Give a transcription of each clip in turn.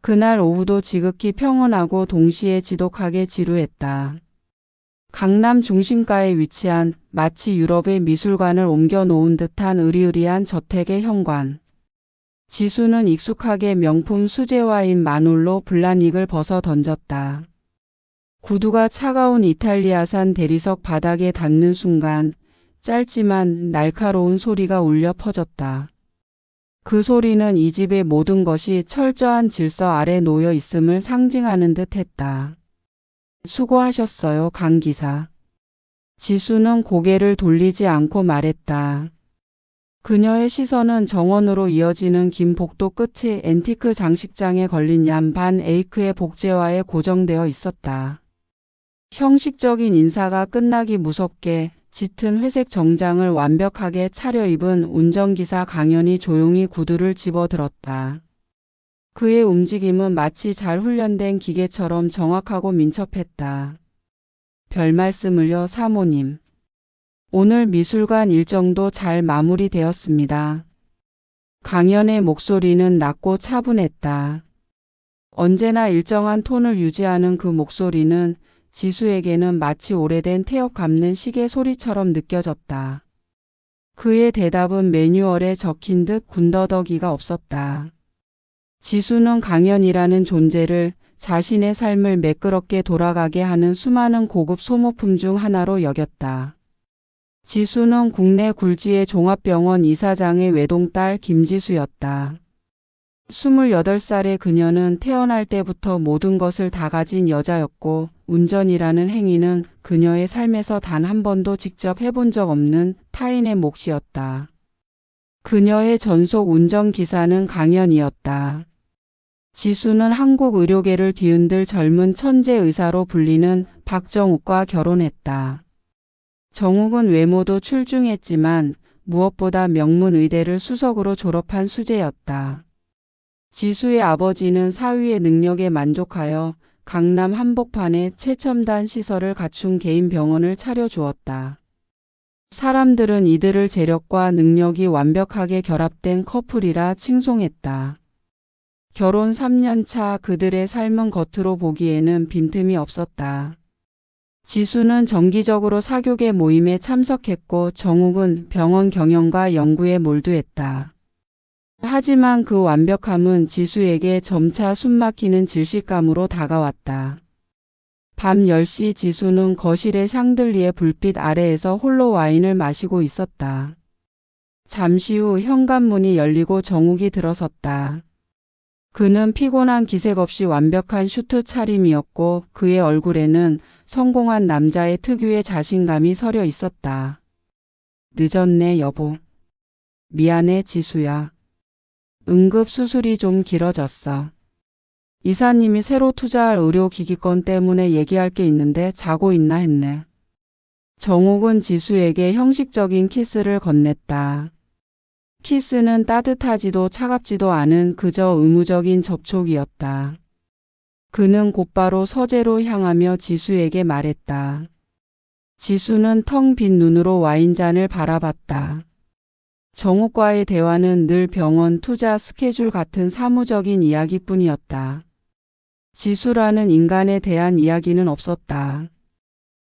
그날 오후도 지극히 평온하고 동시에 지독하게 지루했다. 강남 중심가에 위치한 마치 유럽의 미술관을 옮겨 놓은 듯한 으리으리한 저택의 현관. 지수는 익숙하게 명품 수제와인 마놀로 블라닉을 벗어 던졌다. 구두가 차가운 이탈리아산 대리석 바닥에 닿는 순간 짧지만 날카로운 소리가 울려 퍼졌다. 그 소리는 이 집의 모든 것이 철저한 질서 아래 놓여 있음을 상징하는 듯 했다. 수고하셨어요, 강 기사. 지수는 고개를 돌리지 않고 말했다. 그녀의 시선은 정원으로 이어지는 긴 복도 끝이 앤티크 장식장에 걸린 얀반 에이크의 복제화에 고정되어 있었다. 형식적인 인사가 끝나기 무섭게 짙은 회색 정장을 완벽하게 차려입은 운전기사 강연이 조용히 구두를 집어들었다. 그의 움직임은 마치 잘 훈련된 기계처럼 정확하고 민첩했다. 별 말씀을요, 사모님. 오늘 미술관 일정도 잘 마무리되었습니다. 강연의 목소리는 낮고 차분했다. 언제나 일정한 톤을 유지하는 그 목소리는 지수에게는 마치 오래된 태엽 감는 시계 소리처럼 느껴졌다. 그의 대답은 매뉴얼에 적힌 듯 군더더기가 없었다. 지수는 강연이라는 존재를 자신의 삶을 매끄럽게 돌아가게 하는 수많은 고급 소모품 중 하나로 여겼다. 지수는 국내 굴지의 종합병원 이사장의 외동딸 김지수였다. 28살의 그녀는 태어날 때부터 모든 것을 다 가진 여자였고 운전이라는 행위는 그녀의 삶에서 단 한 번도 직접 해본 적 없는 타인의 몫이었다. 그녀의 전속 운전기사는 강연이었다. 지수는 한국 의료계를 뒤흔들 젊은 천재 의사로 불리는 박정욱과 결혼했다. 정욱은 외모도 출중했지만 무엇보다 명문 의대를 수석으로 졸업한 수재였다. 지수의 아버지는 사위의 능력에 만족하여 강남 한복판에 최첨단 시설을 갖춘 개인 병원을 차려주었다. 사람들은 이들을 재력과 능력이 완벽하게 결합된 커플이라 칭송했다. 결혼 3년 차 그들의 삶은 겉으로 보기에는 빈틈이 없었다. 지수는 정기적으로 사교계 모임에 참석했고 정욱은 병원 경영과 연구에 몰두했다. 하지만 그 완벽함은 지수에게 점차 숨막히는 질식감으로 다가왔다. 밤 10시 지수는 거실의 샹들리에 불빛 아래에서 홀로 와인을 마시고 있었다. 잠시 후 현관문이 열리고 정욱이 들어섰다. 그는 피곤한 기색 없이 완벽한 슈트 차림이었고 그의 얼굴에는 성공한 남자의 특유의 자신감이 서려 있었다. 늦었네, 여보. 미안해, 지수야. 응급수술이 좀 길어졌어. 이사님이 새로 투자할 의료기기권 때문에 얘기할 게 있는데 자고 있나 했네. 정욱은 지수에게 형식적인 키스를 건넸다. 키스는 따뜻하지도 차갑지도 않은 그저 의무적인 접촉이었다. 그는 곧바로 서재로 향하며 지수에게 말했다. 지수는 텅 빈 눈으로 와인잔을 바라봤다. 정욱과의 대화는 늘 병원 투자 스케줄 같은 사무적인 이야기뿐이었다. 지수라는 인간에 대한 이야기는 없었다.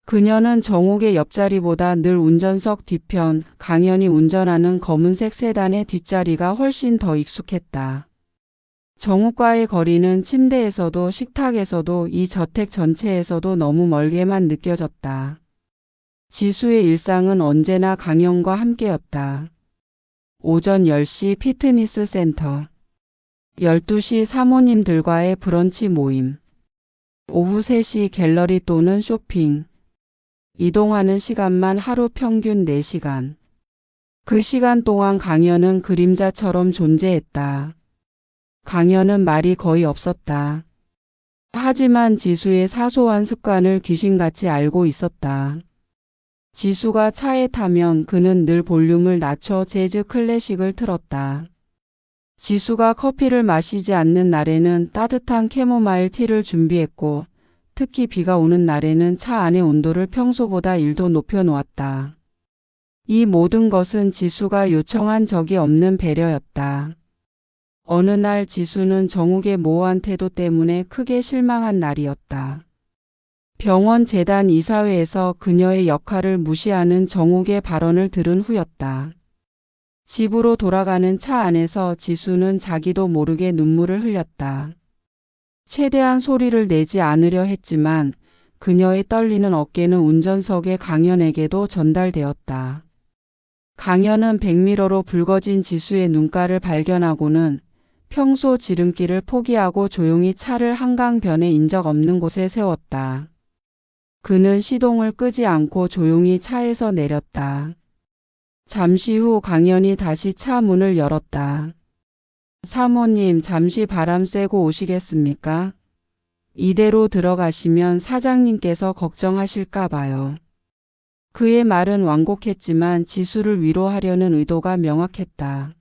그녀는 정욱의 옆자리보다 늘 운전석 뒤편, 강연이 운전하는 검은색 세단의 뒷자리가 훨씬 더 익숙했다. 정욱과의 거리는 침대에서도 식탁에서도 이 저택 전체에서도 너무 멀게만 느껴졌다. 지수의 일상은 언제나 강연과 함께였다. 오전 10시 피트니스 센터, 12시 사모님들과의 브런치 모임, 오후 3시 갤러리 또는 쇼핑, 이동하는 시간만 하루 평균 4시간. 그 시간 동안 강연은 그림자처럼 존재했다. 강연은 말이 거의 없었다. 하지만 지수의 사소한 습관을 귀신같이 알고 있었다. 지수가 차에 타면 그는 늘 볼륨을 낮춰 재즈 클래식을 틀었다. 지수가 커피를 마시지 않는 날에는 따뜻한 캐모마일 티를 준비했고 특히 비가 오는 날에는 차 안의 온도를 평소보다 1도 높여놓았다. 이 모든 것은 지수가 요청한 적이 없는 배려였다. 어느 날 지수는 정욱의 모호한 태도 때문에 크게 실망한 날이었다. 병원 재단 이사회에서 그녀의 역할을 무시하는 정욱의 발언을 들은 후였다. 집으로 돌아가는 차 안에서 지수는 자기도 모르게 눈물을 흘렸다. 최대한 소리를 내지 않으려 했지만 그녀의 떨리는 어깨는 운전석의 강연에게도 전달되었다. 강연은 백미러로 붉어진 지수의 눈가를 발견하고는 평소 지름길을 포기하고 조용히 차를 한강변에 인적 없는 곳에 세웠다. 그는 시동을 끄지 않고 조용히 차에서 내렸다. 잠시 후 강연이 다시 차 문을 열었다. 사모님, 잠시 바람 쐬고 오시겠습니까? 이대로 들어가시면 사장님께서 걱정하실까 봐요. 그의 말은 완곡했지만 지수를 위로하려는 의도가 명확했다.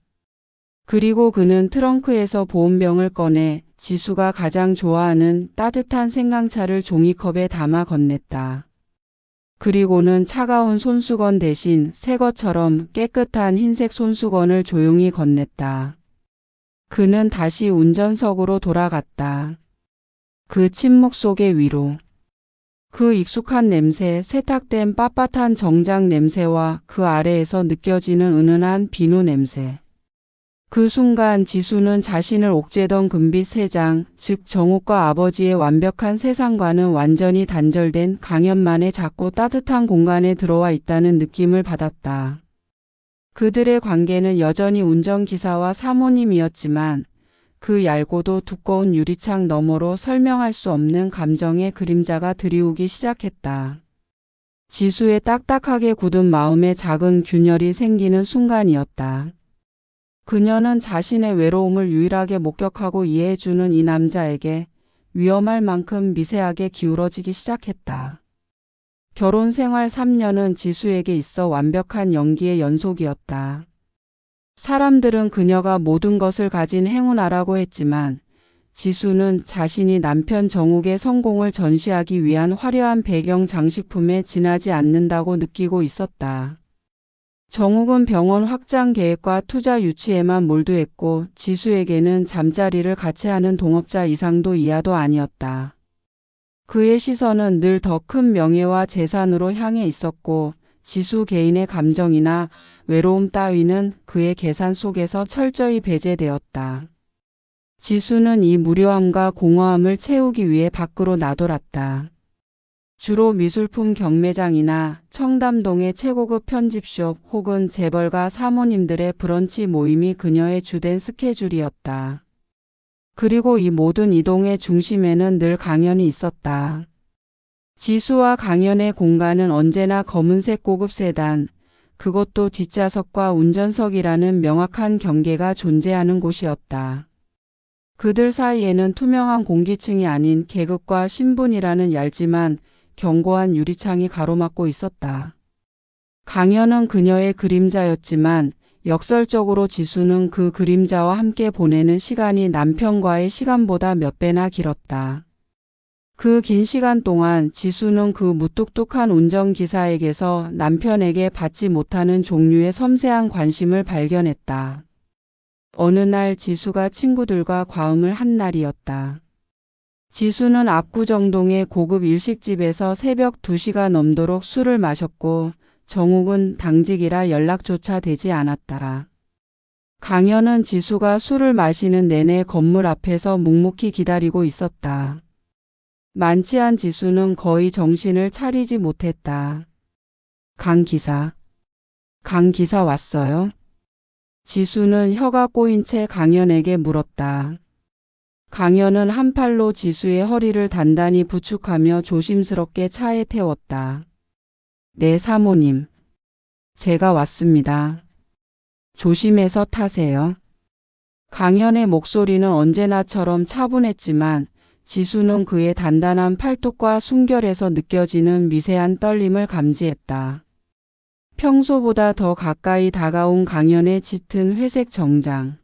그리고 그는 트렁크에서 보온병을 꺼내 지수가 가장 좋아하는 따뜻한 생강차를 종이컵에 담아 건넸다. 그리고는 차가운 손수건 대신 새 것처럼 깨끗한 흰색 손수건을 조용히 건넸다. 그는 다시 운전석으로 돌아갔다. 그 침묵 속의 위로. 그 익숙한 냄새, 세탁된 빳빳한 정장 냄새와 그 아래에서 느껴지는 은은한 비누 냄새. 그 순간 지수는 자신을 옥죄던 금빛 세장, 즉 정욱과 아버지의 완벽한 세상과는 완전히 단절된 강연만의 작고 따뜻한 공간에 들어와 있다는 느낌을 받았다. 그들의 관계는 여전히 운전기사와 사모님이었지만 그 얇고도 두꺼운 유리창 너머로 설명할 수 없는 감정의 그림자가 드리우기 시작했다. 지수의 딱딱하게 굳은 마음에 작은 균열이 생기는 순간이었다. 그녀는 자신의 외로움을 유일하게 목격하고 이해해주는 이 남자에게 위험할 만큼 미세하게 기울어지기 시작했다. 결혼 생활 3년은 지수에게 있어 완벽한 연기의 연속이었다. 사람들은 그녀가 모든 것을 가진 행운아라고 했지만 지수는 자신이 남편 정욱의 성공을 전시하기 위한 화려한 배경 장식품에 지나지 않는다고 느끼고 있었다. 정욱은 병원 확장 계획과 투자 유치에만 몰두했고 지수에게는 잠자리를 같이 하는 동업자 이상도 이하도 아니었다. 그의 시선은 늘 더 큰 명예와 재산으로 향해 있었고 지수 개인의 감정이나 외로움 따위는 그의 계산 속에서 철저히 배제되었다. 지수는 이 무료함과 공허함을 채우기 위해 밖으로 나돌았다. 주로 미술품 경매장이나 청담동의 최고급 편집숍 혹은 재벌가 사모님들의 브런치 모임이 그녀의 주된 스케줄이었다. 그리고 이 모든 이동의 중심에는 늘 강연이 있었다. 지수와 강연의 공간은 언제나 검은색 고급 세단, 그것도 뒷좌석과 운전석이라는 명확한 경계가 존재하는 곳이었다. 그들 사이에는 투명한 공기층이 아닌 계급과 신분이라는 얇지만 견고한 유리창이 가로막고 있었다. 강연은 그녀의 그림자였지만 역설적으로 지수는 그 그림자와 함께 보내는 시간이 남편과의 시간보다 몇 배나 길었다. 그 긴 시간 동안 지수는 그 무뚝뚝한 운전기사에게서 남편에게 받지 못하는 종류의 섬세한 관심을 발견했다. 어느 날 지수가 친구들과 과음을 한 날이었다. 지수는 압구정동의 고급 일식집에서 새벽 2시가 넘도록 술을 마셨고 정욱은 당직이라 연락조차 되지 않았다. 강연은 지수가 술을 마시는 내내 건물 앞에서 묵묵히 기다리고 있었다. 만취한 지수는 거의 정신을 차리지 못했다. 강 기사 왔어요? 지수는 혀가 꼬인 채 강연에게 물었다. 강연은 한 팔로 지수의 허리를 단단히 부축하며 조심스럽게 차에 태웠다. 네, 사모님. 제가 왔습니다. 조심해서 타세요. 강연의 목소리는 언제나처럼 차분했지만 지수는 그의 단단한 팔뚝과 숨결에서 느껴지는 미세한 떨림을 감지했다. 평소보다 더 가까이 다가온 강연의 짙은 회색 정장.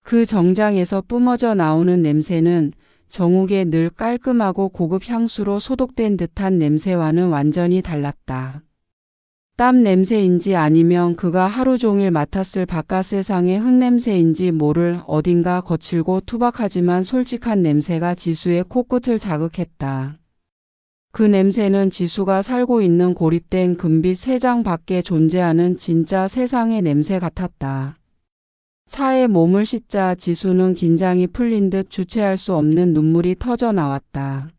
그 정장에서 뿜어져 나오는 냄새는 정욱의 늘 깔끔하고 고급 향수로 소독된 듯한 냄새와는 완전히 달랐다. 땀 냄새인지 아니면 그가 하루 종일 맡았을 바깥 세상의 흙냄새인지 모를 어딘가 거칠고 투박하지만 솔직한 냄새가 지수의 코끝을 자극했다. 그 냄새는 지수가 살고 있는 고립된 금빛 세상 밖에 존재하는 진짜 세상의 냄새 같았다. 차에 몸을 싣자 지수는 긴장이 풀린 듯 주체할 수 없는 눈물이 터져 나왔다.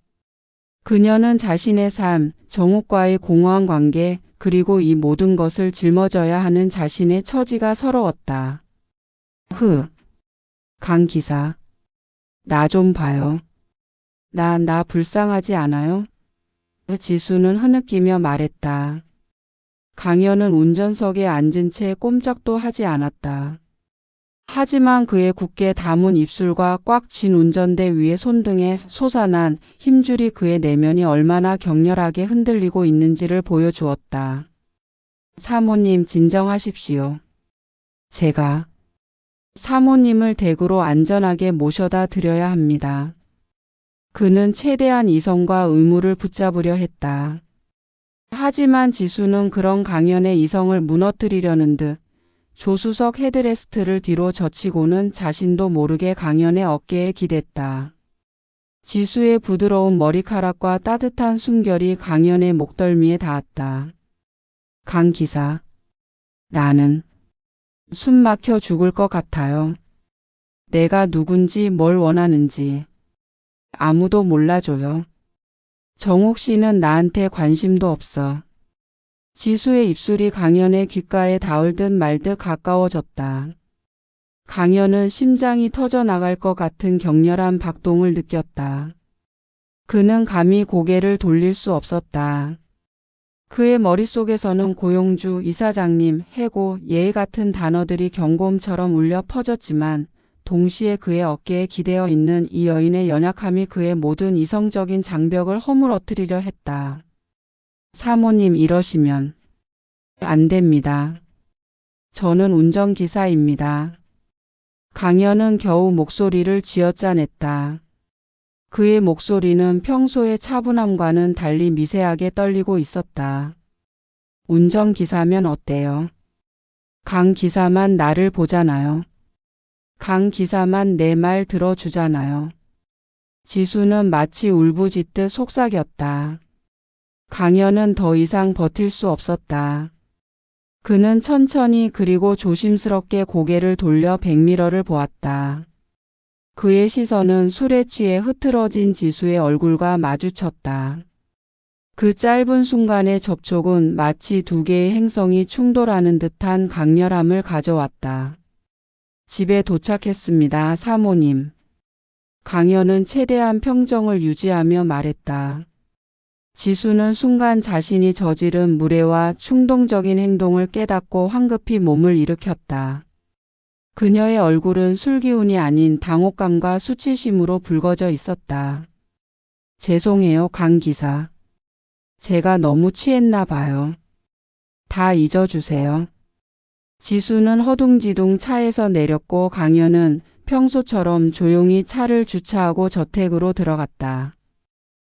그녀는 자신의 삶, 정욱과의 공허한 관계, 그리고 이 모든 것을 짊어져야 하는 자신의 처지가 서러웠다. 강 기사. 나 좀 봐요. 나 불쌍하지 않아요? 지수는 흐느끼며 말했다. 강현은 운전석에 앉은 채 꼼짝도 하지 않았다. 하지만 그의 굳게 담은 입술과 꽉 쥔 운전대 위의 손등에 솟아난 힘줄이 그의 내면이 얼마나 격렬하게 흔들리고 있는지를 보여주었다. 사모님 진정하십시오. 제가 사모님을 댁으로 안전하게 모셔다 드려야 합니다. 그는 최대한 이성과 의무를 붙잡으려 했다. 하지만 지수는 그런 강연의 이성을 무너뜨리려는 듯 조수석 헤드레스트를 뒤로 젖히고는 자신도 모르게 강연의 어깨에 기댔다. 지수의 부드러운 머리카락과 따뜻한 숨결이 강연의 목덜미에 닿았다. 강 기사. 나는 숨 막혀 죽을 것 같아요. 내가 누군지 뭘 원하는지 아무도 몰라줘요. 정욱 씨는 나한테 관심도 없어. 지수의 입술이 강연의 귓가에 닿을 듯 말 듯 가까워졌다. 강연은 심장이 터져 나갈 것 같은 격렬한 박동을 느꼈다. 그는 감히 고개를 돌릴 수 없었다. 그의 머릿속에서는 고용주, 이사장님, 해고, 예의 같은 단어들이 경고음처럼 울려 퍼졌지만 동시에 그의 어깨에 기대어 있는 이 여인의 연약함이 그의 모든 이성적인 장벽을 허물어뜨리려 했다. 사모님 이러시면 안 됩니다. 저는 운전기사입니다. 강현은 겨우 목소리를 쥐어짜냈다. 그의 목소리는 평소의 차분함과는 달리 미세하게 떨리고 있었다. 운전기사면 어때요? 강 기사만 나를 보잖아요. 강 기사만 내 말 들어주잖아요. 지수는 마치 울부짖듯 속삭였다. 강현은 더 이상 버틸 수 없었다. 그는 천천히 그리고 조심스럽게 고개를 돌려 백미러를 보았다. 그의 시선은 술에 취해 흐트러진 지수의 얼굴과 마주쳤다. 그 짧은 순간의 접촉은 마치 두 개의 행성이 충돌하는 듯한 강렬함을 가져왔다. 집에 도착했습니다, 사모님. 강현은 최대한 평정을 유지하며 말했다. 지수는 순간 자신이 저지른 무례와 충동적인 행동을 깨닫고 황급히 몸을 일으켰다. 그녀의 얼굴은 술기운이 아닌 당혹감과 수치심으로 붉어져 있었다. 죄송해요, 강 기사. 제가 너무 취했나 봐요. 다 잊어주세요. 지수는 허둥지둥 차에서 내렸고 강현은 평소처럼 조용히 차를 주차하고 저택으로 들어갔다.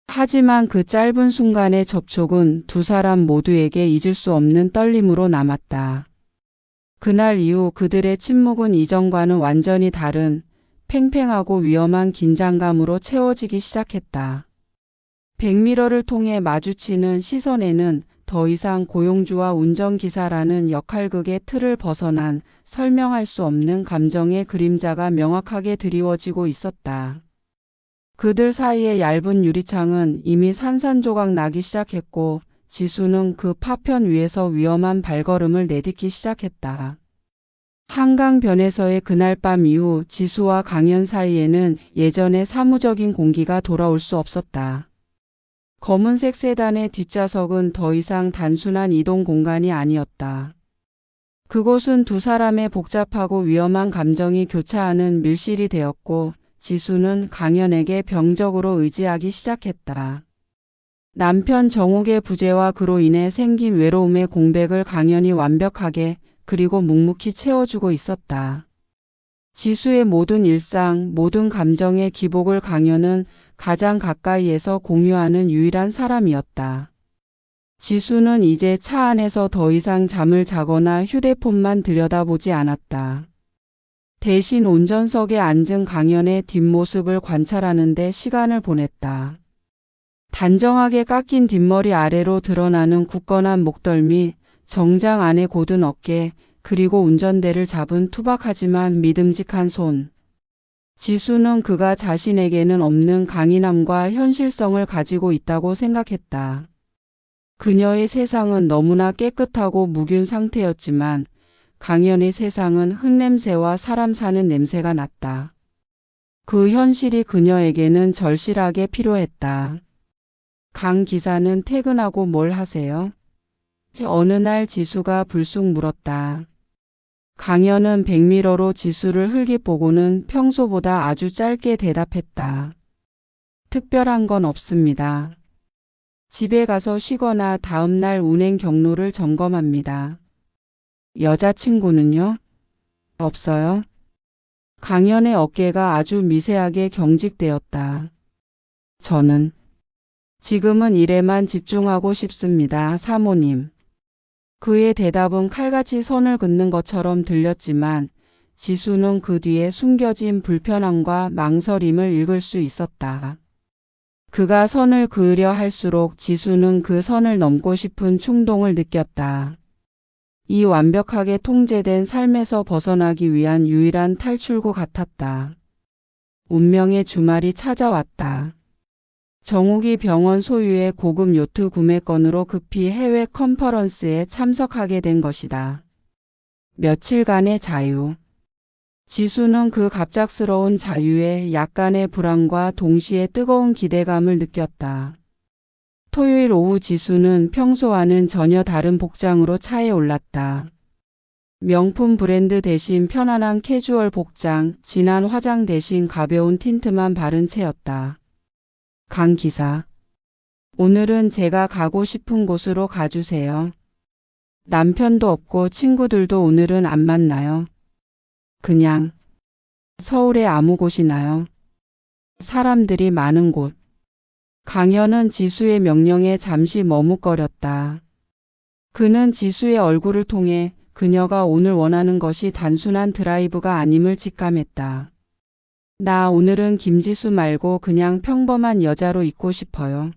하지만 그 짧은 순간의 접촉은 두 사람 모두에게 잊을 수 없는 떨림으로 남았다. 그날 이후 그들의 침묵은 이전과는 완전히 다른 팽팽하고 위험한 긴장감으로 채워지기 시작했다. 백미러를 통해 마주치는 시선에는 더 이상 고용주와 운전기사라는 역할극의 틀을 벗어난 설명할 수 없는 감정의 그림자가 명확하게 드리워지고 있었다. 그들 사이의 얇은 유리창은 이미 산산조각 나기 시작했고 지수는 그 파편 위에서 위험한 발걸음을 내딛기 시작했다. 한강변에서의 그날 밤 이후 지수와 강현 사이에는 예전의 사무적인 공기가 돌아올 수 없었다. 검은색 세단의 뒷좌석은 더 이상 단순한 이동 공간이 아니었다. 그곳은 두 사람의 복잡하고 위험한 감정이 교차하는 밀실이 되었고 지수는 강현에게 병적으로 의지하기 시작했다. 남편 정욱의 부재와 그로 인해 생긴 외로움의 공백을 강현이 완벽하게 그리고 묵묵히 채워주고 있었다. 지수의 모든 일상, 모든 감정의 기복을 강현은 가장 가까이에서 공유하는 유일한 사람이었다. 지수는 이제 차 안에서 더 이상 잠을 자거나 휴대폰만 들여다보지 않았다. 대신 운전석에 앉은 강연의 뒷모습을 관찰하는데 시간을 보냈다. 단정하게 깎인 뒷머리 아래로 드러나는 굳건한 목덜미, 정장 안에 곧은 어깨, 그리고 운전대를 잡은 투박하지만 믿음직한 손. 지수는 그가 자신에게는 없는 강인함과 현실성을 가지고 있다고 생각했다. 그녀의 세상은 너무나 깨끗하고 무균 상태였지만 강연의 세상은 흙냄새와 사람 사는 냄새가 났다. 그 현실이 그녀에게는 절실하게 필요했다. 강 기사는 퇴근하고 뭘 하세요? 어느 날 지수가 불쑥 물었다. 강연은 백미러로 지수를 흘깃보고는 평소보다 아주 짧게 대답했다. 특별한 건 없습니다. 집에 가서 쉬거나 다음 날 운행 경로를 점검합니다. 여자친구는요? 없어요. 강연의 어깨가 아주 미세하게 경직되었다. 저는 지금은 일에만 집중하고 싶습니다, 사모님. 그의 대답은 칼같이 선을 긋는 것처럼 들렸지만 지수는 그 뒤에 숨겨진 불편함과 망설임을 읽을 수 있었다. 그가 선을 그으려 할수록 지수는 그 선을 넘고 싶은 충동을 느꼈다. 이 완벽하게 통제된 삶에서 벗어나기 위한 유일한 탈출구 같았다. 운명의 주말이 찾아왔다. 정욱이 병원 소유의 고급 요트 구매권으로 급히 해외 컨퍼런스에 참석하게 된 것이다. 며칠간의 자유. 지수는 그 갑작스러운 자유에 약간의 불안과 동시에 뜨거운 기대감을 느꼈다. 토요일 오후 지수는 평소와는 전혀 다른 복장으로 차에 올랐다. 명품 브랜드 대신 편안한 캐주얼 복장, 진한 화장 대신 가벼운 틴트만 바른 채였다. 강 기사. 오늘은 제가 가고 싶은 곳으로 가주세요. 남편도 없고 친구들도 오늘은 안 만나요. 그냥 서울의 아무 곳이나요. 사람들이 많은 곳. 강연은 지수의 명령에 잠시 머뭇거렸다. 그는 지수의 얼굴을 통해 그녀가 오늘 원하는 것이 단순한 드라이브가 아님을 직감했다. 나 오늘은 김지수 말고 그냥 평범한 여자로 있고 싶어요.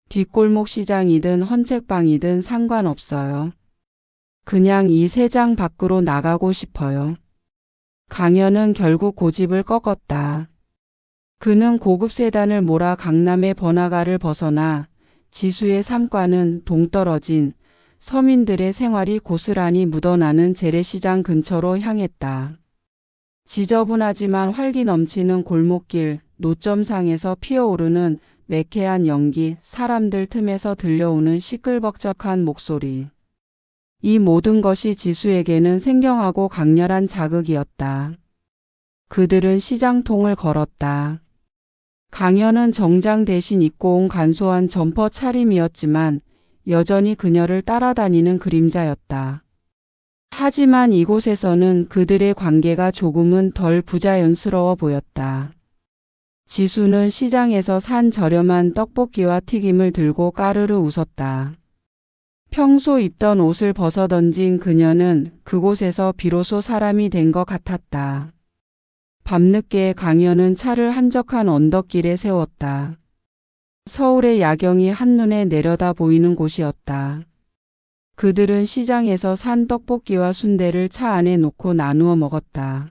뒷골목 시장이든 헌책방이든 상관없어요. 그냥 이 세상 밖으로 나가고 싶어요. 강연은 결국 고집을 꺾었다. 그는 고급 세단을 몰아 강남의 번화가를 벗어나 지수의 삶과는 동떨어진 서민들의 생활이 고스란히 묻어나는 재래시장 근처로 향했다. 지저분하지만 활기 넘치는 골목길, 노점상에서 피어오르는 매캐한 연기, 사람들 틈에서 들려오는 시끌벅적한 목소리. 이 모든 것이 지수에게는 생경하고 강렬한 자극이었다. 그들은 시장통을 걸었다. 강연은 정장 대신 입고 온 간소한 점퍼 차림이었지만 여전히 그녀를 따라다니는 그림자였다. 하지만 이곳에서는 그들의 관계가 조금은 덜 부자연스러워 보였다. 지수는 시장에서 산 저렴한 떡볶이와 튀김을 들고 까르르 웃었다. 평소 입던 옷을 벗어던진 그녀는 그곳에서 비로소 사람이 된 것 같았다. 밤늦게 강연은 차를 한적한 언덕길에 세웠다. 서울의 야경이 한눈에 내려다 보이는 곳이었다. 그들은 시장에서 산 떡볶이와 순대를 차 안에 놓고 나누어 먹었다.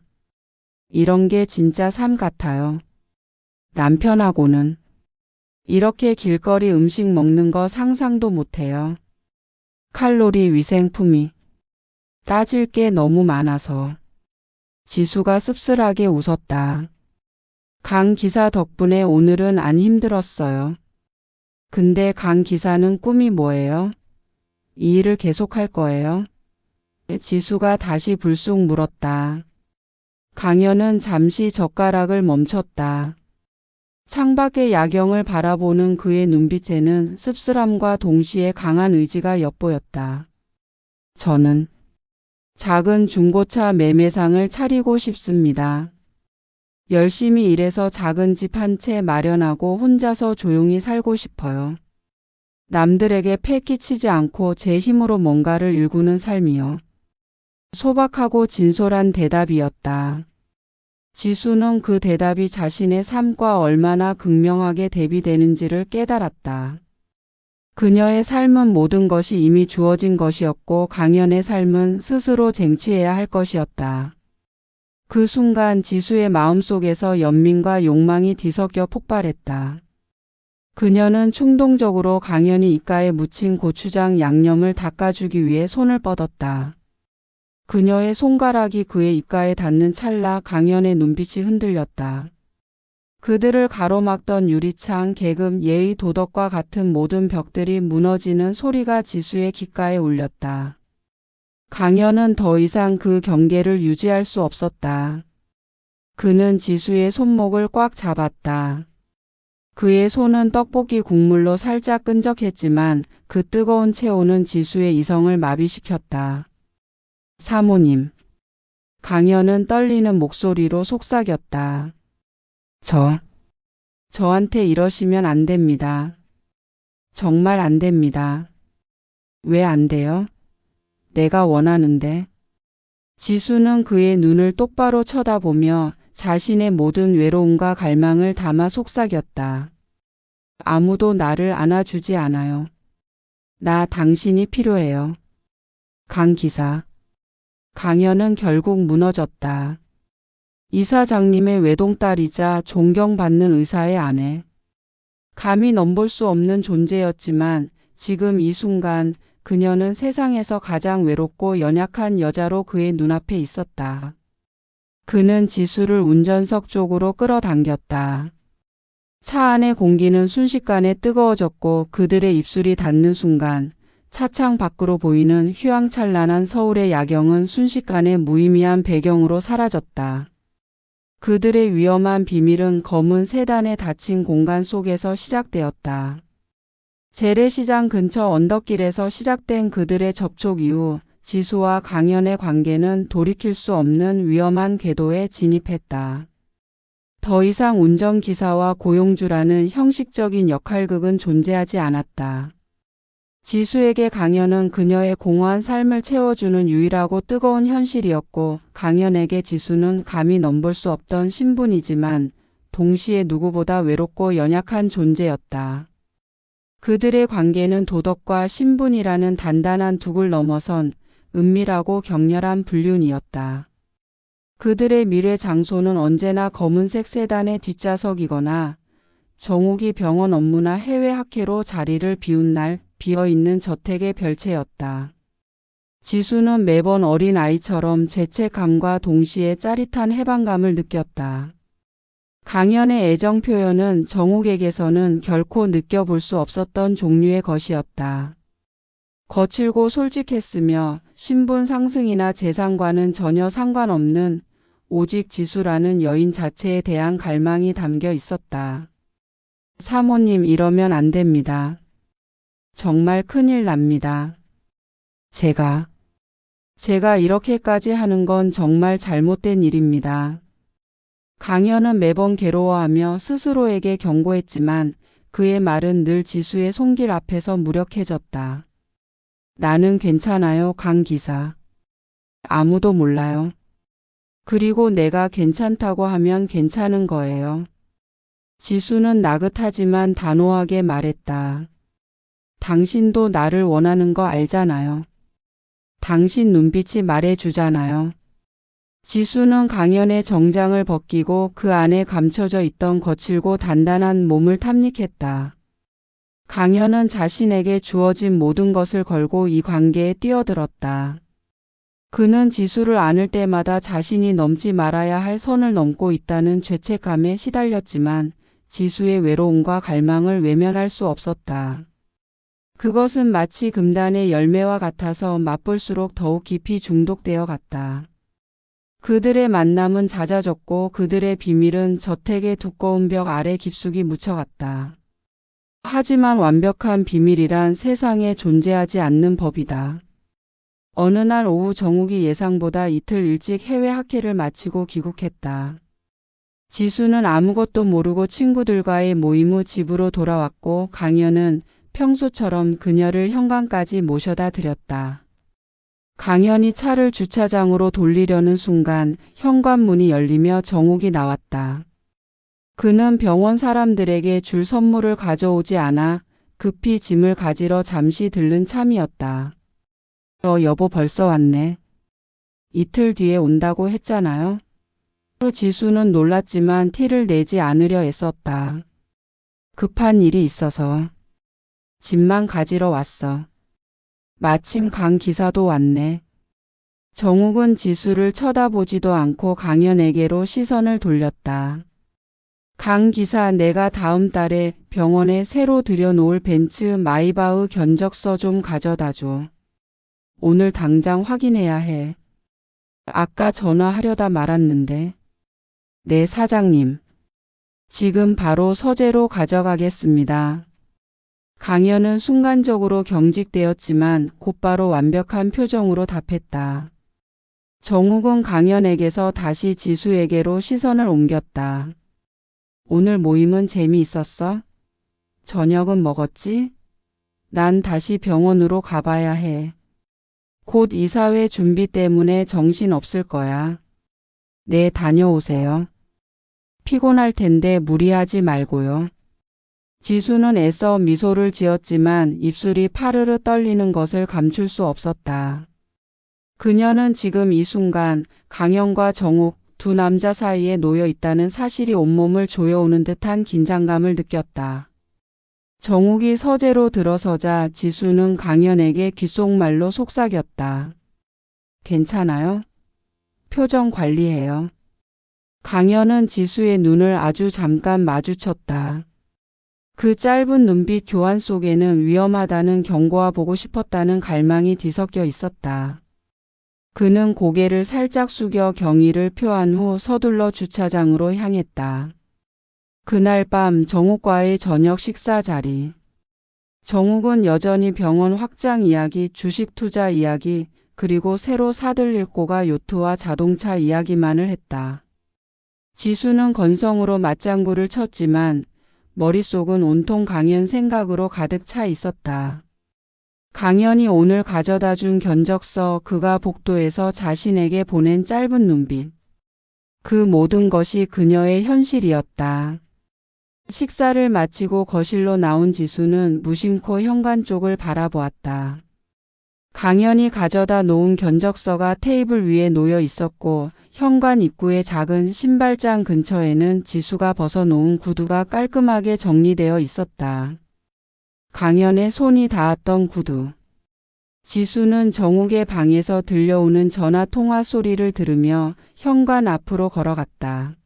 이런 게 진짜 삶 같아요. 남편하고는 이렇게 길거리 음식 먹는 거 상상도 못해요. 칼로리 위생품이 따질 게 너무 많아서. 지수가 씁쓸하게 웃었다. 강 기사 덕분에 오늘은 안 힘들었어요. 근데 강 기사는 꿈이 뭐예요? 이 일을 계속할 거예요? 지수가 다시 불쑥 물었다. 강연은 잠시 젓가락을 멈췄다. 창밖의 야경을 바라보는 그의 눈빛에는 씁쓸함과 동시에 강한 의지가 엿보였다. 저는 작은 중고차 매매상을 차리고 싶습니다. 열심히 일해서 작은 집 한 채 마련하고 혼자서 조용히 살고 싶어요. 남들에게 패 끼치지 않고 제 힘으로 뭔가를 일구는 삶이요. 소박하고 진솔한 대답이었다. 지수는 그 대답이 자신의 삶과 얼마나 극명하게 대비되는지를 깨달았다. 그녀의 삶은 모든 것이 이미 주어진 것이었고 강연의 삶은 스스로 쟁취해야 할 것이었다. 그 순간 지수의 마음속에서 연민과 욕망이 뒤섞여 폭발했다. 그녀는 충동적으로 강연이 입가에 묻힌 고추장 양념을 닦아주기 위해 손을 뻗었다. 그녀의 손가락이 그의 입가에 닿는 찰나 강연의 눈빛이 흔들렸다. 그들을 가로막던 유리창, 계급, 예의, 도덕과 같은 모든 벽들이 무너지는 소리가 지수의 귓가에 울렸다. 강연은 더 이상 그 경계를 유지할 수 없었다. 그는 지수의 손목을 꽉 잡았다. 그의 손은 떡볶이 국물로 살짝 끈적했지만 그 뜨거운 체온은 지수의 이성을 마비시켰다. 사모님. 강연은 떨리는 목소리로 속삭였다. 저한테 이러시면 안 됩니다. 정말 안 됩니다. 왜 안 돼요? 내가 원하는데. 지수는 그의 눈을 똑바로 쳐다보며 자신의 모든 외로움과 갈망을 담아 속삭였다. 아무도 나를 안아주지 않아요. 나 당신이 필요해요. 강 기사. 강연은 결국 무너졌다. 이사장님의 외동딸이자 존경받는 의사의 아내. 감히 넘볼 수 없는 존재였지만 지금 이 순간 그녀는 세상에서 가장 외롭고 연약한 여자로 그의 눈앞에 있었다. 그는 지수를 운전석 쪽으로 끌어당겼다. 차 안의 공기는 순식간에 뜨거워졌고 그들의 입술이 닿는 순간 차창 밖으로 보이는 휘황찬란한 서울의 야경은 순식간에 무의미한 배경으로 사라졌다. 그들의 위험한 비밀은 검은 세단에 닫힌 공간 속에서 시작되었다. 재래시장 근처 언덕길에서 시작된 그들의 접촉 이후 지수와 강연의 관계는 돌이킬 수 없는 위험한 궤도에 진입했다. 더 이상 운전기사와 고용주라는 형식적인 역할극은 존재하지 않았다. 지수에게 강연은 그녀의 공허한 삶을 채워주는 유일하고 뜨거운 현실이었고 강연에게 지수는 감히 넘볼 수 없던 신분이지만 동시에 누구보다 외롭고 연약한 존재였다. 그들의 관계는 도덕과 신분이라는 단단한 둑을 넘어선 은밀하고 격렬한 불륜이었다. 그들의 미래 장소는 언제나 검은색 세단의 뒷좌석이거나 정욱이 병원 업무나 해외 학회로 자리를 비운 날 비어있는 저택의 별채였다. 지수는 매번 어린 아이처럼 죄책감과 동시에 짜릿한 해방감을 느꼈다. 강연의 애정 표현은 정욱에게서는 결코 느껴볼 수 없었던 종류의 것이었다. 거칠고 솔직했으며 신분 상승이나 재산과는 전혀 상관없는 오직 지수라는 여인 자체에 대한 갈망이 담겨 있었다. 사모님 이러면 안 됩니다. 정말 큰일 납니다. 제가 이렇게까지 하는 건 정말 잘못된 일입니다. 강연은 매번 괴로워하며 스스로에게 경고했지만 그의 말은 늘 지수의 손길 앞에서 무력해졌다. 나는 괜찮아요, 강 기사. 아무도 몰라요. 그리고 내가 괜찮다고 하면 괜찮은 거예요. 지수는 나긋하지만 단호하게 말했다. 당신도 나를 원하는 거 알잖아요. 당신 눈빛이 말해주잖아요. 지수는 강연의 정장을 벗기고 그 안에 감춰져 있던 거칠고 단단한 몸을 탐닉했다. 강연은 자신에게 주어진 모든 것을 걸고 이 관계에 뛰어들었다. 그는 지수를 안을 때마다 자신이 넘지 말아야 할 선을 넘고 있다는 죄책감에 시달렸지만 지수의 외로움과 갈망을 외면할 수 없었다. 그것은 마치 금단의 열매와 같아서 맛볼수록 더욱 깊이 중독되어 갔다. 그들의 만남은 잦아졌고 그들의 비밀은 저택의 두꺼운 벽 아래 깊숙이 묻혀갔다. 하지만 완벽한 비밀이란 세상에 존재하지 않는 법이다. 어느 날 오후 정욱이 예상보다 이틀 일찍 해외 학회를 마치고 귀국했다. 지수는 아무것도 모르고 친구들과의 모임 후 집으로 돌아왔고 강연은 평소처럼 그녀를 현관까지 모셔다 드렸다. 강현이 차를 주차장으로 돌리려는 순간 현관문이 열리며 정욱이 나왔다. 그는 병원 사람들에게 줄 선물을 가져오지 않아 급히 짐을 가지러 잠시 들른 참이었다. 여보 벌써 왔네. 이틀 뒤에 온다고 했잖아요. 지수는 놀랐지만 티를 내지 않으려 애썼다. 급한 일이 있어서 짐만 가지러 왔어. 마침 강 기사도 왔네. 정욱은 지수를 쳐다보지도 않고 강현에게로 시선을 돌렸다. 강 기사, 내가 다음 달에 병원에 새로 들여놓을 벤츠 마이바흐 견적서 좀 가져다줘. 오늘 당장 확인해야 해. 아까 전화하려다 말았는데. 네, 사장님. 지금 바로 서재로 가져가겠습니다. 강현은 순간적으로 경직되었지만 곧바로 완벽한 표정으로 답했다. 정욱은 강현에게서 다시 지수에게로 시선을 옮겼다. 오늘 모임은 재미있었어? 저녁은 먹었지? 난 다시 병원으로 가봐야 해. 곧 이사회 준비 때문에 정신 없을 거야. 네, 다녀오세요. 피곤할 텐데 무리하지 말고요. 지수는 애써 미소를 지었지만 입술이 파르르 떨리는 것을 감출 수 없었다. 그녀는 지금 이 순간 강현과 정욱 두 남자 사이에 놓여 있다는 사실이 온몸을 조여오는 듯한 긴장감을 느꼈다. 정욱이 서재로 들어서자 지수는 강현에게 귓속말로 속삭였다. 괜찮아요? 표정 관리해요. 강현은 지수의 눈을 아주 잠깐 마주쳤다. 그 짧은 눈빛 교환 속에는 위험하다는 경고와 보고 싶었다는 갈망이 뒤섞여 있었다. 그는 고개를 살짝 숙여 경의를 표한 후 서둘러 주차장으로 향했다. 그날 밤 정욱과의 저녁 식사 자리. 정욱은 여전히 병원 확장 이야기, 주식 투자 이야기, 그리고 새로 사들 일고가 요트와 자동차 이야기만을 했다. 지수는 건성으로 맞장구를 쳤지만 머릿속은 온통 강현 생각으로 가득 차 있었다. 강현이 오늘 가져다 준 견적서, 그가 복도에서 자신에게 보낸 짧은 눈빛. 그 모든 것이 그녀의 현실이었다. 식사를 마치고 거실로 나온 지수는 무심코 현관 쪽을 바라보았다. 강현이 가져다 놓은 견적서가 테이블 위에 놓여 있었고 현관 입구의 작은 신발장 근처에는 지수가 벗어놓은 구두가 깔끔하게 정리되어 있었다. 강현의 손이 닿았던 구두. 지수는 정욱의 방에서 들려오는 전화 통화 소리를 들으며 현관 앞으로 걸어갔다.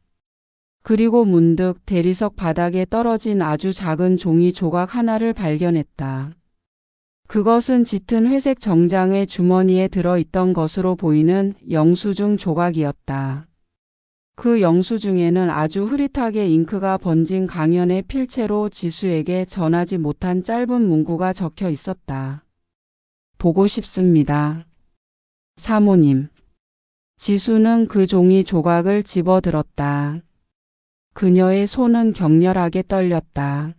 그리고 문득 대리석 바닥에 떨어진 아주 작은 종이 조각 하나를 발견했다. 그것은 짙은 회색 정장의 주머니에 들어있던 것으로 보이는 영수증 조각이었다. 그 영수증에는 아주 흐릿하게 잉크가 번진 강현의 필체로 지수에게 전하지 못한 짧은 문구가 적혀 있었다. 보고 싶습니다. 사모님. 지수는 그 종이 조각을 집어들었다. 그녀의 손은 격렬하게 떨렸다.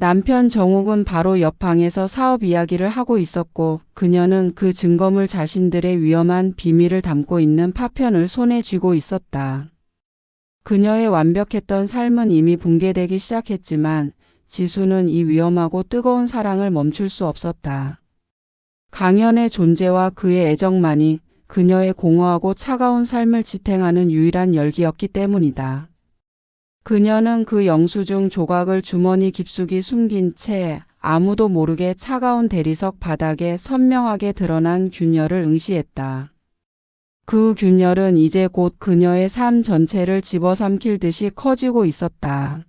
남편 정욱은 바로 옆 방에서 사업 이야기를 하고 있었고 그녀는 그 증거물 자신들의 위험한 비밀을 담고 있는 파편을 손에 쥐고 있었다. 그녀의 완벽했던 삶은 이미 붕괴되기 시작했지만 지수는 이 위험하고 뜨거운 사랑을 멈출 수 없었다. 강현의 존재와 그의 애정만이 그녀의 공허하고 차가운 삶을 지탱하는 유일한 열기였기 때문이다. 그녀는 그 영수증 조각을 주머니 깊숙이 숨긴 채 아무도 모르게 차가운 대리석 바닥에 선명하게 드러난 균열을 응시했다. 그 균열은 이제 곧 그녀의 삶 전체를 집어삼킬 듯이 커지고 있었다.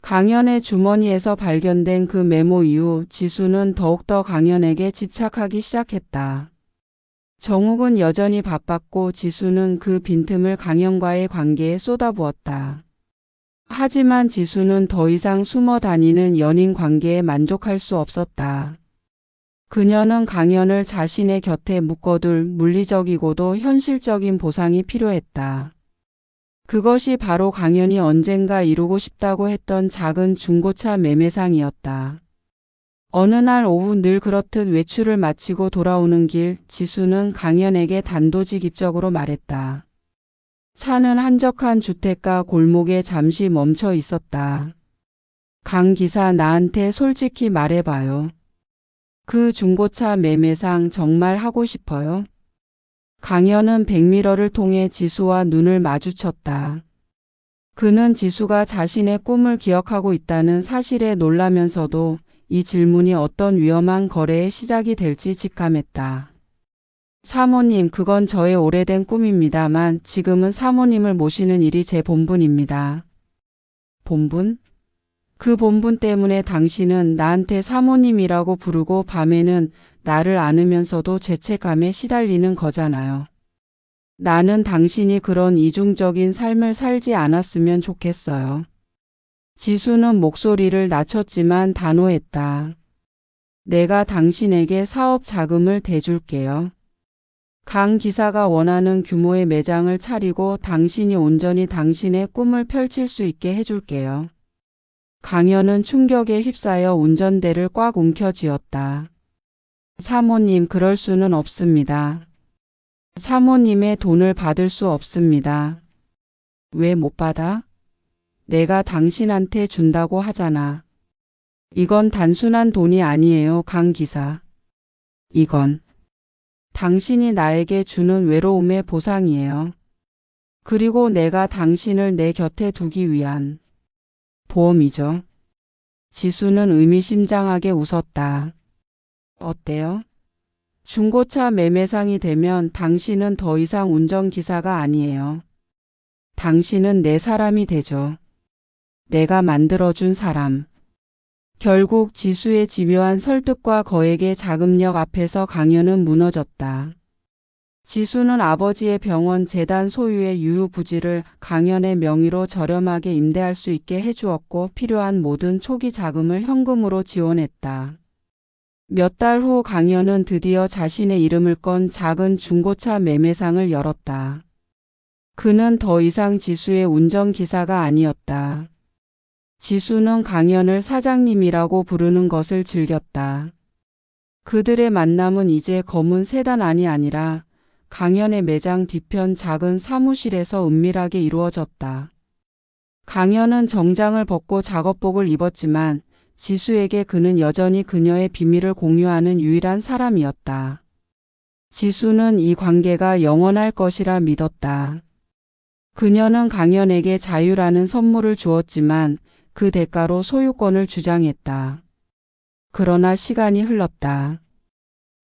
강현의 주머니에서 발견된 그 메모 이후 지수는 더욱더 강현에게 집착하기 시작했다. 정욱은 여전히 바빴고 지수는 그 빈틈을 강현과의 관계에 쏟아부었다. 하지만 지수는 더 이상 숨어 다니는 연인 관계에 만족할 수 없었다. 그녀는 강현을 자신의 곁에 묶어둘 물리적이고도 현실적인 보상이 필요했다. 그것이 바로 강현이 언젠가 이루고 싶다고 했던 작은 중고차 매매상이었다. 어느 날 오후 늘 그렇듯 외출을 마치고 돌아오는 길, 지수는 강연에게 단도직입적으로 말했다. 차는 한적한 주택가 골목에 잠시 멈춰 있었다. 강 기사, 나한테 솔직히 말해봐요. 그 중고차 매매상 정말 하고 싶어요? 강연은 백미러를 통해 지수와 눈을 마주쳤다. 그는 지수가 자신의 꿈을 기억하고 있다는 사실에 놀라면서도 이 질문이 어떤 위험한 거래의 시작이 될지 직감했다. 사모님, 그건 저의 오래된 꿈입니다만 지금은 사모님을 모시는 일이 제 본분입니다. 본분? 그 본분 때문에 당신은 나한테 사모님이라고 부르고 밤에는 나를 안으면서도 죄책감에 시달리는 거잖아요. 나는 당신이 그런 이중적인 삶을 살지 않았으면 좋겠어요. 지수는 목소리를 낮췄지만 단호했다. 내가 당신에게 사업 자금을 대줄게요. 강 기사가 원하는 규모의 매장을 차리고 당신이 온전히 당신의 꿈을 펼칠 수 있게 해줄게요. 강연은 충격에 휩싸여 운전대를 꽉 움켜쥐었다. 사모님, 그럴 수는 없습니다. 사모님의 돈을 받을 수 없습니다. 왜 못 받아? 내가 당신한테 준다고 하잖아. 이건 단순한 돈이 아니에요, 강 기사. 이건 당신이 나에게 주는 외로움의 보상이에요. 그리고 내가 당신을 내 곁에 두기 위한 보험이죠. 지수는 의미심장하게 웃었다. 어때요? 중고차 매매상이 되면 당신은 더 이상 운전기사가 아니에요. 당신은 내 사람이 되죠. 내가 만들어준 사람. 결국 지수의 집요한 설득과 거액의 자금력 앞에서 강연은 무너졌다. 지수는 아버지의 병원 재단 소유의 유유부지를 강연의 명의로 저렴하게 임대할 수 있게 해주었고 필요한 모든 초기 자금을 현금으로 지원했다. 몇 달 후 강연은 드디어 자신의 이름을 건 작은 중고차 매매상을 열었다. 그는 더 이상 지수의 운전기사가 아니었다. 지수는 강연을 사장님이라고 부르는 것을 즐겼다. 그들의 만남은 이제 검은 세단안이 아니라 강연의 매장 뒤편 작은 사무실에서 은밀하게 이루어졌다. 강연은 정장을 벗고 작업복을 입었지만 지수에게 그는 여전히 그녀의 비밀을 공유하는 유일한 사람이었다. 지수는 이 관계가 영원할 것이라 믿었다. 그녀는 강연에게 자유라는 선물을 주었지만 그 대가로 소유권을 주장했다. 그러나 시간이 흘렀다.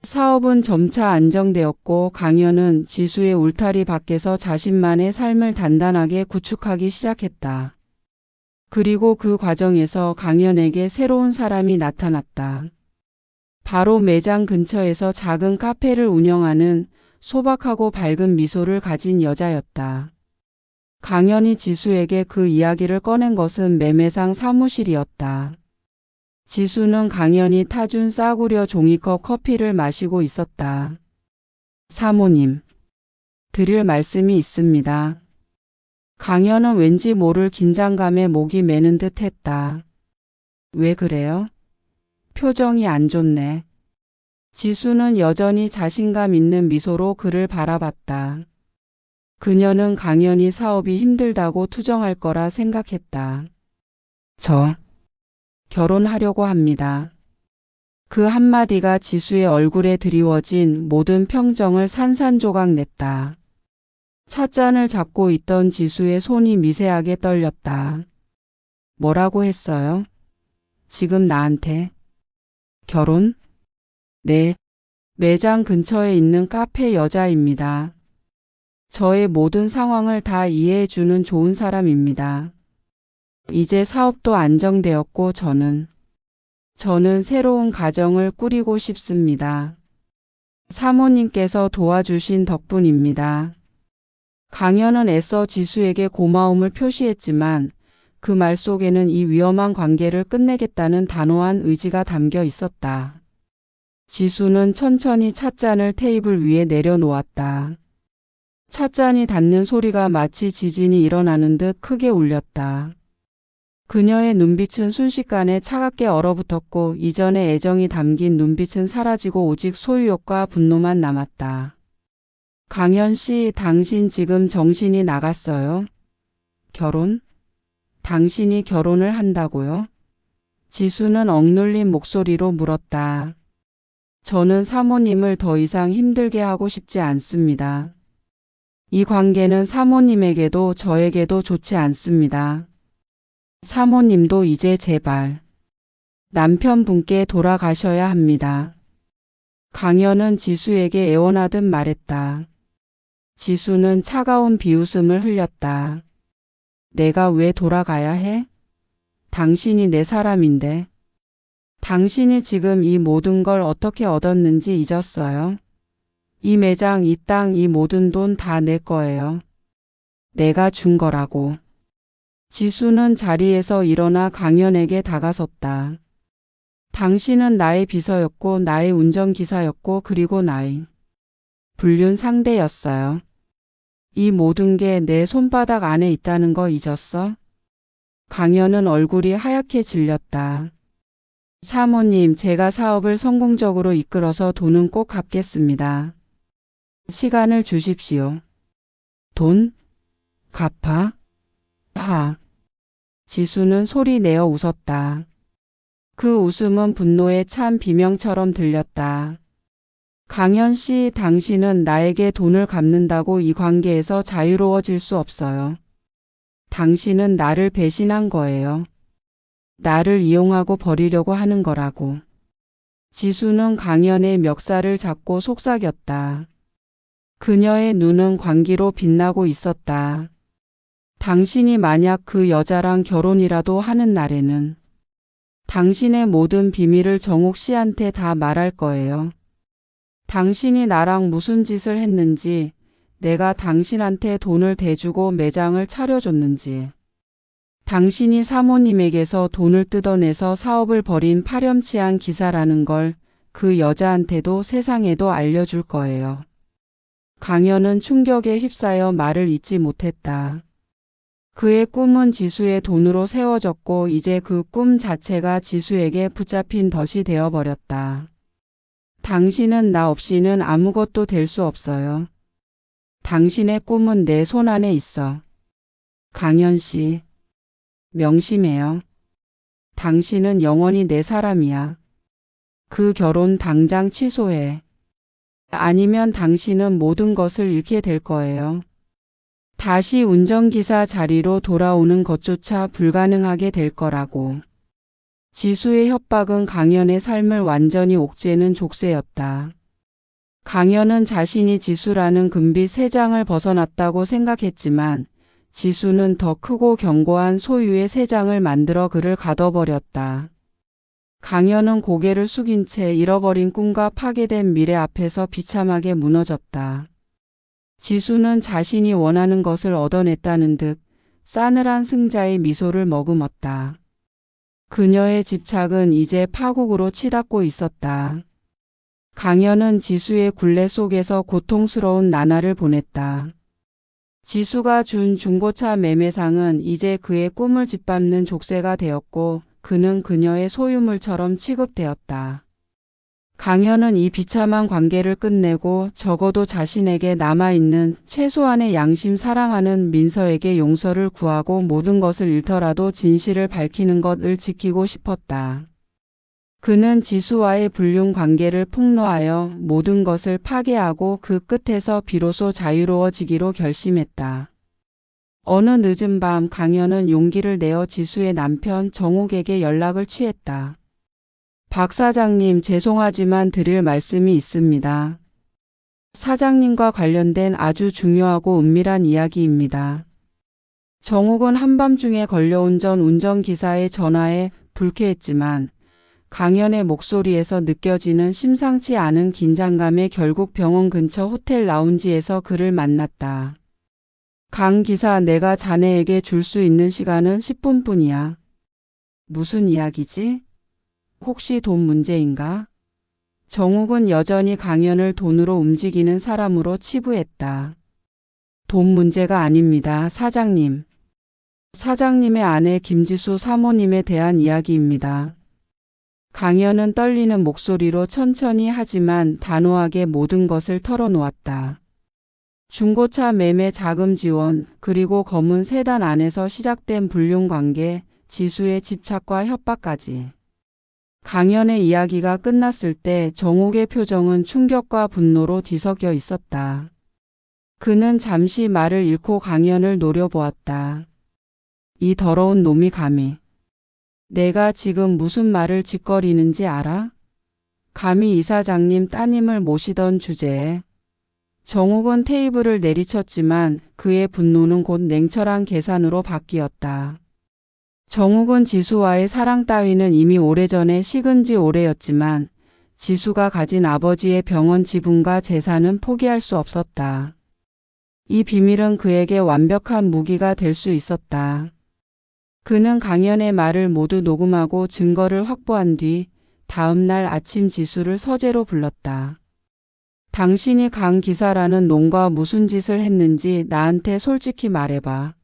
사업은 점차 안정되었고 강연은 지수의 울타리 밖에서 자신만의 삶을 단단하게 구축하기 시작했다. 그리고 그 과정에서 강연에게 새로운 사람이 나타났다. 바로 매장 근처에서 작은 카페를 운영하는 소박하고 밝은 미소를 가진 여자였다. 강연이 지수에게 그 이야기를 꺼낸 것은 매매상 사무실이었다. 지수는 강연이 타준 싸구려 종이컵 커피를 마시고 있었다. 사모님, 드릴 말씀이 있습니다. 강연은 왠지 모를 긴장감에 목이 메는 듯 했다. 왜 그래요? 표정이 안 좋네. 지수는 여전히 자신감 있는 미소로 그를 바라봤다. 그녀는 강연이 사업이 힘들다고 투정할 거라 생각했다. 저 결혼하려고 합니다. 그 한마디가 지수의 얼굴에 드리워진 모든 평정을 산산조각 냈다. 찻잔을 잡고 있던 지수의 손이 미세하게 떨렸다. 뭐라고 했어요? 지금 나한테? 결혼? 네. 매장 근처에 있는 카페 여자입니다. 저의 모든 상황을 다 이해해주는 좋은 사람입니다. 이제 사업도 안정되었고 저는 새로운 가정을 꾸리고 싶습니다. 사모님께서 도와주신 덕분입니다. 강연은 애써 지수에게 고마움을 표시했지만 그 말 속에는 이 위험한 관계를 끝내겠다는 단호한 의지가 담겨 있었다. 지수는 천천히 찻잔을 테이블 위에 내려놓았다. 찻잔이 닿는 소리가 마치 지진이 일어나는 듯 크게 울렸다. 그녀의 눈빛은 순식간에 차갑게 얼어붙었고 이전의 애정이 담긴 눈빛은 사라지고 오직 소유욕과 분노만 남았다. 강현 씨, 당신 지금 정신이 나갔어요? 결혼? 당신이 결혼을 한다고요? 지수는 억눌린 목소리로 물었다. 저는 사모님을 더 이상 힘들게 하고 싶지 않습니다. 이 관계는 사모님에게도 저에게도 좋지 않습니다. 사모님도 이제 제발 남편분께 돌아가셔야 합니다. 강현은 지수에게 애원하듯 말했다. 지수는 차가운 비웃음을 흘렸다. 내가 왜 돌아가야 해? 당신이 내 사람인데. 당신이 지금 이 모든 걸 어떻게 얻었는지 잊었어요? 이 매장, 이 땅, 이 모든 돈 다 내 거예요. 내가 준 거라고. 지수는 자리에서 일어나 강현에게 다가섰다. 당신은 나의 비서였고 나의 운전기사였고 그리고 나의 불륜 상대였어요. 이 모든 게 내 손바닥 안에 있다는 거 잊었어? 강현은 얼굴이 하얗게 질렸다. 사모님, 제가 사업을 성공적으로 이끌어서 돈은 꼭 갚겠습니다. 시간을 주십시오. 돈? 갚아? 하. 지수는 소리 내어 웃었다. 그 웃음은 분노의 찬 비명처럼 들렸다. 강현 씨, 당신은 나에게 돈을 갚는다고 이 관계에서 자유로워질 수 없어요. 당신은 나를 배신한 거예요. 나를 이용하고 버리려고 하는 거라고. 지수는 강현의 멱살을 잡고 속삭였다. 그녀의 눈은 광기로 빛나고 있었다. 당신이 만약 그 여자랑 결혼이라도 하는 날에는 당신의 모든 비밀을 정욱 씨한테 다 말할 거예요. 당신이 나랑 무슨 짓을 했는지, 내가 당신한테 돈을 대주고 매장을 차려줬는지, 당신이 사모님에게서 돈을 뜯어내서 사업을 벌인 파렴치한 기사라는 걸 그 여자한테도 세상에도 알려줄 거예요. 강현은 충격에 휩싸여 말을 잇지 못했다. 그의 꿈은 지수의 돈으로 세워졌고 이제 그 꿈 자체가 지수에게 붙잡힌 덫이 되어버렸다. 당신은 나 없이는 아무것도 될 수 없어요. 당신의 꿈은 내 손 안에 있어. 강현 씨, 명심해요. 당신은 영원히 내 사람이야. 그 결혼 당장 취소해. 아니면 당신은 모든 것을 잃게 될 거예요. 다시 운전기사 자리로 돌아오는 것조차 불가능하게 될 거라고. 지수의 협박은 강현의 삶을 완전히 옥죄는 족쇄였다. 강현은 자신이 지수라는 금빛 세 장을 벗어났다고 생각했지만 지수는 더 크고 견고한 소유의 세 장을 만들어 그를 가둬버렸다. 강현은 고개를 숙인 채 잃어버린 꿈과 파괴된 미래 앞에서 비참하게 무너졌다. 지수는 자신이 원하는 것을 얻어냈다는 듯 싸늘한 승자의 미소를 머금었다. 그녀의 집착은 이제 파국으로 치닫고 있었다. 강현은 지수의 굴레 속에서 고통스러운 나날을 보냈다. 지수가 준 중고차 매매상은 이제 그의 꿈을 짓밟는 족쇄가 되었고 그는 그녀의 소유물처럼 취급되었다. 강현은 이 비참한 관계를 끝내고 적어도 자신에게 남아있는 최소한의 양심 사랑하는 민서에게 용서를 구하고 모든 것을 잃더라도 진실을 밝히는 것을 지키고 싶었다. 그는 지수와의 불륜 관계를 폭로하여 모든 것을 파괴하고 그 끝에서 비로소 자유로워지기로 결심했다. 어느 늦은 밤 강현은 용기를 내어 지수의 남편 정욱에게 연락을 취했다. 박 사장님, 죄송하지만 드릴 말씀이 있습니다. 사장님과 관련된 아주 중요하고 은밀한 이야기입니다. 정욱은 한밤중에 걸려온 전 운전기사의 전화에 불쾌했지만 강현의 목소리에서 느껴지는 심상치 않은 긴장감에 결국 병원 근처 호텔 라운지에서 그를 만났다. 강 기사, 내가 자네에게 줄 수 있는 시간은 10분뿐이야. 무슨 이야기지? 혹시 돈 문제인가? 정욱은 여전히 강현을 돈으로 움직이는 사람으로 치부했다. 돈 문제가 아닙니다, 사장님. 사장님의 아내 김지수 사모님에 대한 이야기입니다. 강연은 떨리는 목소리로 천천히 하지만 단호하게 모든 것을 털어놓았다. 중고차 매매 자금 지원, 그리고 검은 세단 안에서 시작된 불륜 관계, 지수의 집착과 협박까지. 강연의 이야기가 끝났을 때 정욱의 표정은 충격과 분노로 뒤섞여 있었다. 그는 잠시 말을 잃고 강연을 노려보았다. 이 더러운 놈이 감히. 내가 지금 무슨 말을 짓거리는지 알아? 감히 이사장님 따님을 모시던 주제에. 정욱은 테이블을 내리쳤지만 그의 분노는 곧 냉철한 계산으로 바뀌었다. 정욱은 지수와의 사랑 따위는 이미 오래전에 식은 지 오래였지만 지수가 가진 아버지의 병원 지분과 재산은 포기할 수 없었다. 이 비밀은 그에게 완벽한 무기가 될 수 있었다. 그는 강연의 말을 모두 녹음하고 증거를 확보한 뒤 다음 날 아침 지수를 서재로 불렀다. 당신이 강 기사라는 놈과 무슨 짓을 했는지 나한테 솔직히 말해봐.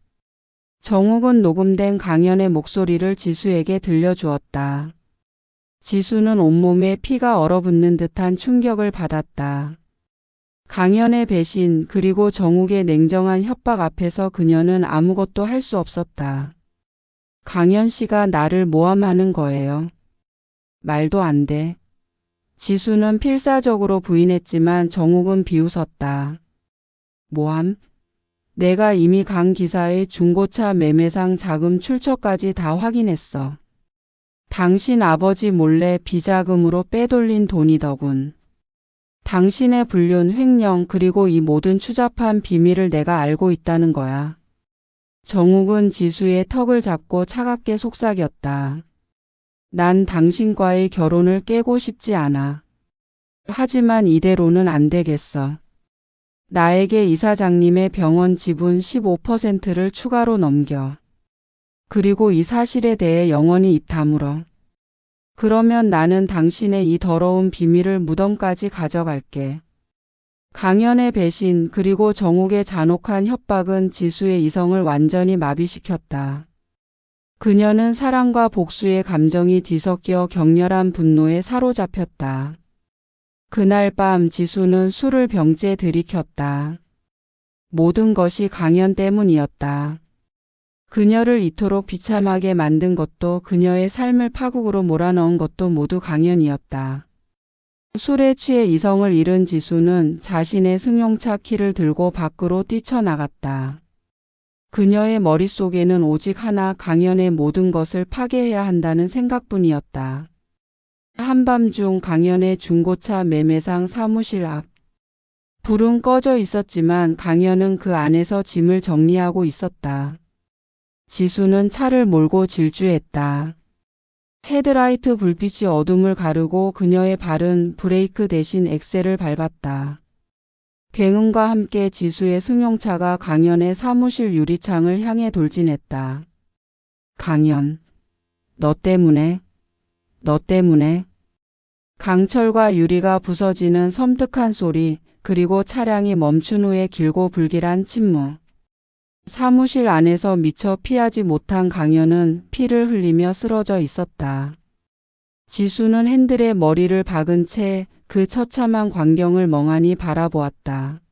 정욱은 녹음된 강연의 목소리를 지수에게 들려주었다. 지수는 온몸에 피가 얼어붙는 듯한 충격을 받았다. 강연의 배신 그리고 정욱의 냉정한 협박 앞에서 그녀는 아무것도 할 수 없었다. 강연 씨가 나를 모함하는 거예요. 말도 안 돼. 지수는 필사적으로 부인했지만 정욱은 비웃었다. 모함? 내가 이미 강 기사의 중고차 매매상 자금 출처까지 다 확인했어. 당신 아버지 몰래 비자금으로 빼돌린 돈이더군. 당신의 불륜, 횡령 그리고 이 모든 추잡한 비밀을 내가 알고 있다는 거야. 정욱은 지수의 턱을 잡고 차갑게 속삭였다. 난 당신과의 결혼을 깨고 싶지 않아. 하지만 이대로는 안 되겠어. 나에게 이사장님의 병원 지분 15%를 추가로 넘겨. 그리고 이 사실에 대해 영원히 입 다물어. 그러면 나는 당신의 이 더러운 비밀을 무덤까지 가져갈게. 강연의 배신 그리고 정욱의 잔혹한 협박은 지수의 이성을 완전히 마비시켰다. 그녀는 사랑과 복수의 감정이 뒤섞여 격렬한 분노에 사로잡혔다. 그날 밤 지수는 술을 병째 들이켰다. 모든 것이 강연 때문이었다. 그녀를 이토록 비참하게 만든 것도 그녀의 삶을 파국으로 몰아넣은 것도 모두 강연이었다. 술에 취해 이성을 잃은 지수는 자신의 승용차 키를 들고 밖으로 뛰쳐나갔다. 그녀의 머릿속에는 오직 하나, 강연의 모든 것을 파괴해야 한다는 생각뿐이었다. 한밤중 강연의 중고차 매매상 사무실 앞. 불은 꺼져 있었지만 강연은 그 안에서 짐을 정리하고 있었다. 지수는 차를 몰고 질주했다. 헤드라이트 불빛이 어둠을 가르고 그녀의 발은 브레이크 대신 엑셀을 밟았다. 굉음과 함께 지수의 승용차가 강연의 사무실 유리창을 향해 돌진했다. 강연. 너 때문에. 강철과 유리가 부서지는 섬뜩한 소리, 그리고 차량이 멈춘 후에 길고 불길한 침묵. 사무실 안에서 미처 피하지 못한 강연은 피를 흘리며 쓰러져 있었다. 지수는 핸들에 머리를 박은 채 그 처참한 광경을 멍하니 바라보았다.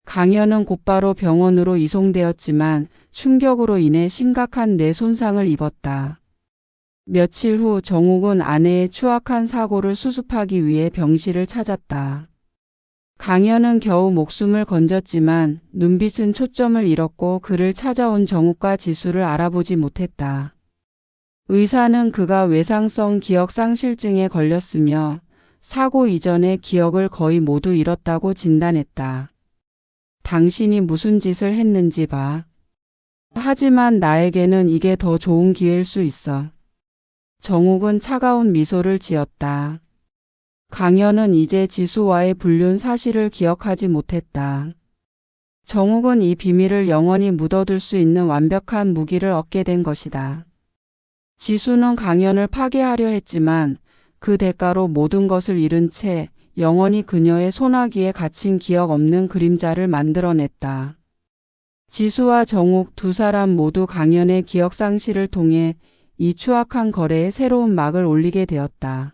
강연은 곧바로 병원으로 이송되었지만 충격으로 인해 심각한 뇌 손상을 입었다. 며칠 후 정욱은 아내의 추악한 사고를 수습하기 위해 병실을 찾았다. 강연은 겨우 목숨을 건졌지만 눈빛은 초점을 잃었고 그를 찾아온 정욱과 지수를 알아보지 못했다. 의사는 그가 외상성 기억상실증에 걸렸으며 사고 이전의 기억을 거의 모두 잃었다고 진단했다. 당신이 무슨 짓을 했는지 봐. 하지만 나에게는 이게 더 좋은 기회일 수 있어. 정욱은 차가운 미소를 지었다. 강연은 이제 지수와의 불륜 사실을 기억하지 못했다. 정욱은 이 비밀을 영원히 묻어둘 수 있는 완벽한 무기를 얻게 된 것이다. 지수는 강연을 파괴하려 했지만 그 대가로 모든 것을 잃은 채 영원히 그녀의 소나기에 갇힌 기억 없는 그림자를 만들어냈다. 지수와 정욱 두 사람 모두 강연의 기억상실을 통해 이 추악한 거래에 새로운 막을 올리게 되었다.